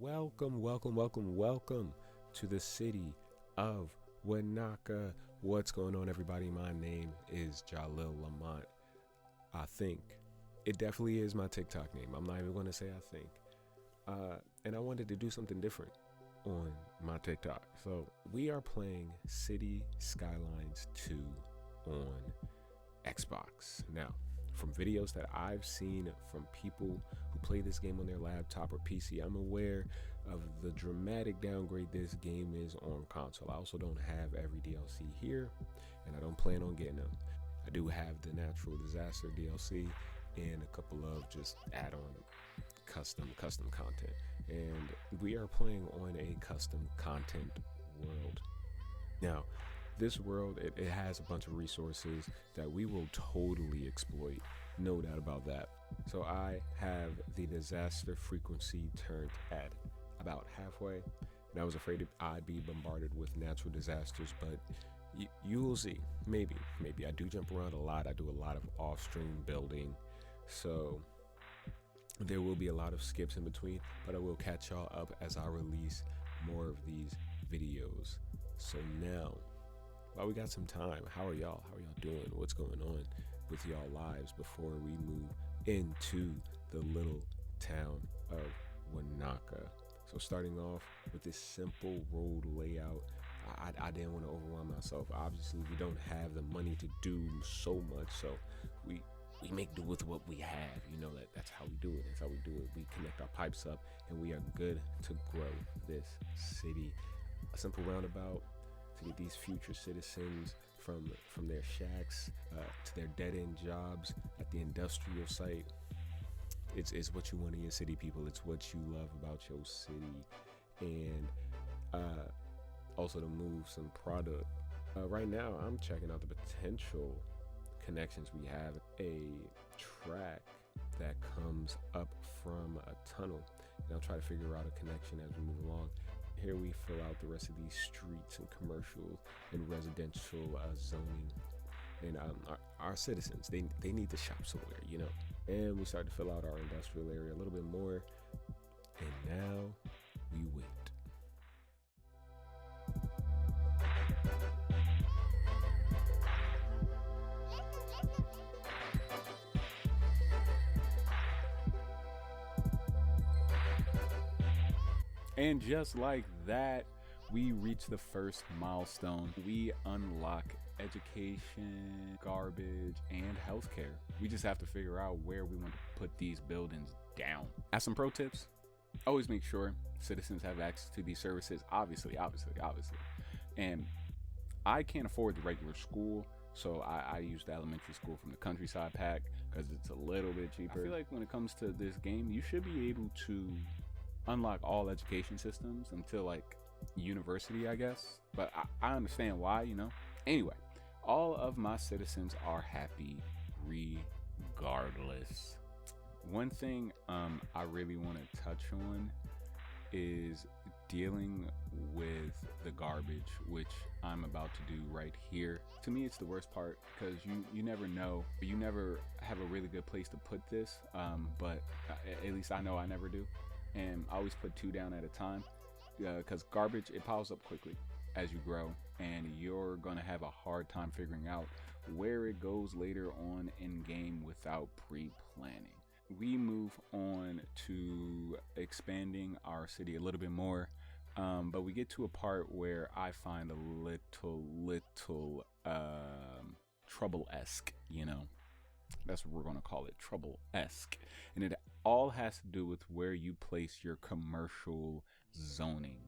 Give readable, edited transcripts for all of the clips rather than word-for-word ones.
Welcome to the City of Wenaughkah. What's going on, everybody? My name is Jalil Lamont. I think it definitely is my TikTok name. I'm not even going to say I think. And I wanted to do something different on my TikTok. So we are playing City Skylines 2 on Xbox. Now, from videos that I've seen from people who play this game on their laptop or PC, I'm aware of the dramatic downgrade this game is on console. I also don't have every DLC here, and I don't plan on getting them. I do have the natural disaster DLC and a couple of just add-on custom content, and we are playing on a custom content world. Now, this world, it has a bunch of resources that we will totally exploit, no doubt about that. So I have the disaster frequency turned at about halfway, and I was afraid I'd be bombarded with natural disasters, but you will see. Maybe I do jump around a lot. I do a lot of off-stream building, so there will be a lot of skips in between, but I will catch y'all up as I release more of these videos. So now, while we got some time, how are y'all doing? What's going on with y'all lives before we move into the little town of Wenaughkah? So starting off with this simple road layout, I didn't want to overwhelm myself. Obviously, we don't have the money to do so much, so we make do with what we have. You know, that's how we do it. That's how we do it. We connect our pipes up, and we are good to grow this city. A simple roundabout to get these future citizens from their shacks to their dead-end jobs at the industrial site. It's what you want in your city, people. It's what you love about your city. And also to move some product. Right now, I'm checking out the potential connections. We have a track that comes up from a tunnel, and I'll try to figure out a connection as we move along. Here we fill out the rest of these streets and commercial and residential zoning, and our citizens, they need to shop somewhere, you know. And we start to fill out our industrial area a little bit more, and now we wait. And just like that, we reach the first milestone. We unlock education, garbage, and healthcare. We just have to figure out where we want to put these buildings down. As some pro tips, always make sure citizens have access to these services. Obviously. And I can't afford the regular school, so I use the elementary school from the countryside pack because it's a little bit cheaper. I feel like when it comes to this game, you should be able to unlock all education systems until like university, I guess, but I understand why, you know. Anyway, all of my citizens are happy regardless. One thing I really want to touch on is dealing with the garbage, which I'm about to do right here. To me, it's the worst part because you never know, you never have a really good place to put this, but at least I know I never do. And I always put 2 down at a time because garbage, it piles up quickly as you grow, and you're gonna have a hard time figuring out where it goes later on in game without pre-planning. We move on to expanding our city a little bit more, but we get to a part where I find a little trouble-esque, you know. That's what we're going to call it, trouble-esque. And it all has to do with where you place your commercial zoning.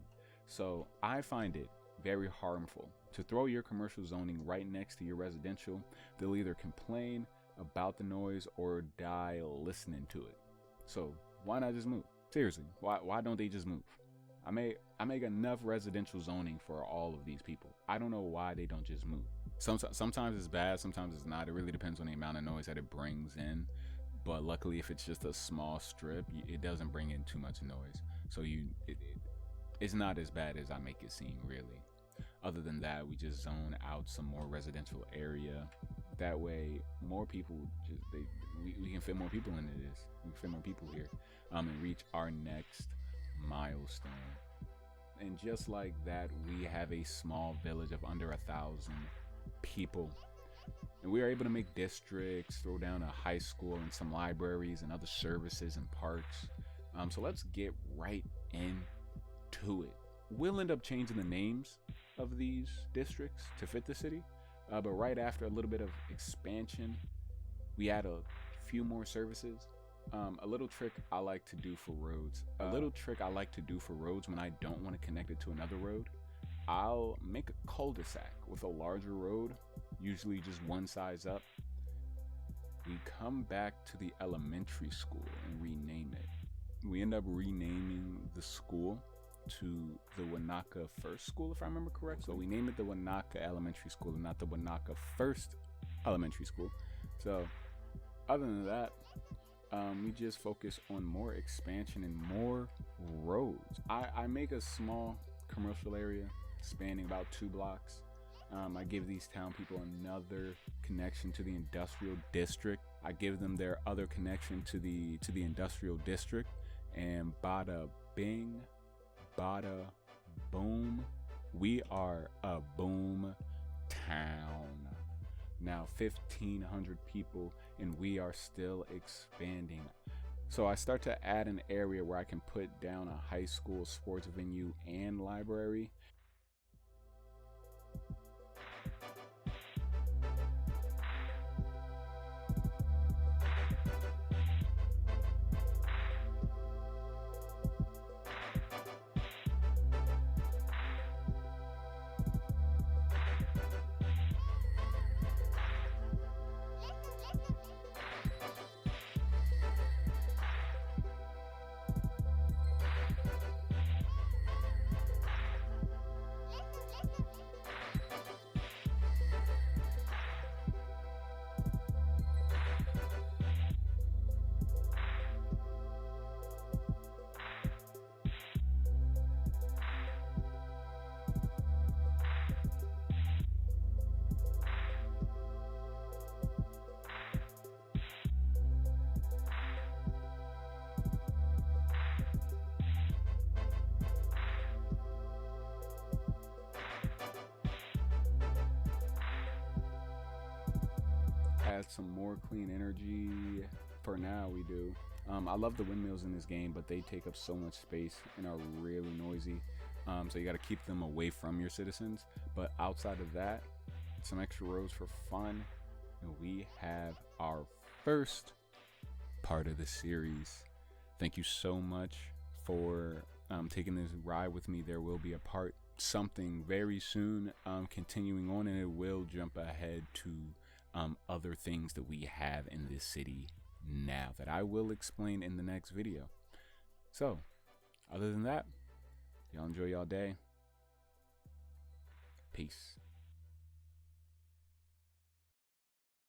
So I find it very harmful to throw your commercial zoning right next to your residential. They'll either complain about the noise or die listening to it. So why not just move? Seriously, why don't they just move? I make enough residential zoning for all of these people. I don't know why they don't just move. Sometimes it's bad, sometimes it's not. It really depends on the amount of noise that it brings in. But luckily, if it's just a small strip, it doesn't bring in too much noise. So it's not as bad as I make it seem, really. Other than that, we just zone out some more residential area. That way, more people we can fit more people into this. We can fit more people here, and reach our next milestone. And just like that, we have a small village of under 1,000 people. And we are able to make districts, throw down a high school and some libraries and other services and parks. So let's get right into it. We'll end up changing the names of these districts to fit the city. But right after a little bit of expansion, we add a few more services. A little trick I like to do for roads. When I don't want to connect it to another road, I'll make a cul-de-sac with a larger road, usually just one size up. We come back to the elementary school and rename it. We end up renaming the school to the Wenaughkah First School, if I remember correctly. So we name it the Wenaughkah Elementary School and not the Wenaughkah First Elementary School. So other than that, we just focus on more expansion and more roads. I make a small commercial area spanning about 2 blocks. I give these town people another connection to the industrial district. I give them their other connection to the industrial district, and bada bing, bada boom, we are a boom town. Now 1,500 people, and we are still expanding. So I start to add an area where I can put down a high school, sports venue, and library. Add some more clean energy. For now, we do. I love the windmills in this game, but they take up so much space and are really noisy. So you got to keep them away from your citizens. But outside of that, some extra roads for fun. And we have our first part of the series. Thank you so much for taking this ride with me. There will be a part something very soon, continuing on, and it will jump ahead to other things that we have in this city now that I will explain in the next video. So other than that, y'all enjoy y'all day. Peace.